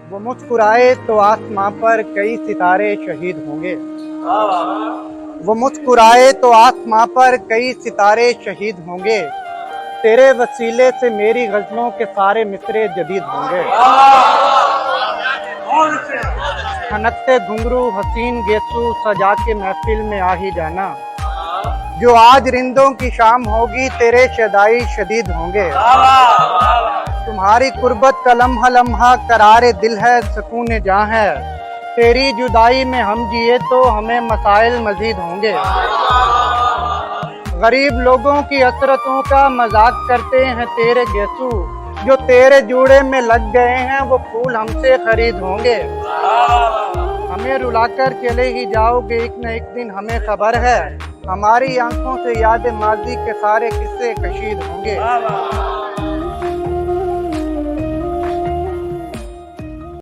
वो मुस्कुराए तो आसमां पर कई सितारे शहीद होंगे। वो मुस्कुराए तो आसमां पर कई सितारे शहीद होंगे। तेरे वसीले से मेरी गजलों के सारे मिसरे जदीद होंगे। खनकते घुंघरू हसीन गेसू सजा के महफिल में आ ही जाना। जो आज रिंदों की शाम होगी तेरे शदाई शदीद होंगे। तुम्हारी कुर्बत का लम्हा लम्हा करारे दिल है, सुकून जहाँ है। तेरी जुदाई में हम जिए तो हमें मसाइल मजीद होंगे। गरीब लोगों की हसरतों का मजाक करते हैं तेरे गेसू। जो तेरे जूड़े में लग गए हैं वो फूल हमसे खरीद होंगे। हमें रुलाकर चले ही जाओगे एक न एक दिन, हमें खबर है। हमारी आंखों से याद माजी के सारे किस्से कशीद होंगे।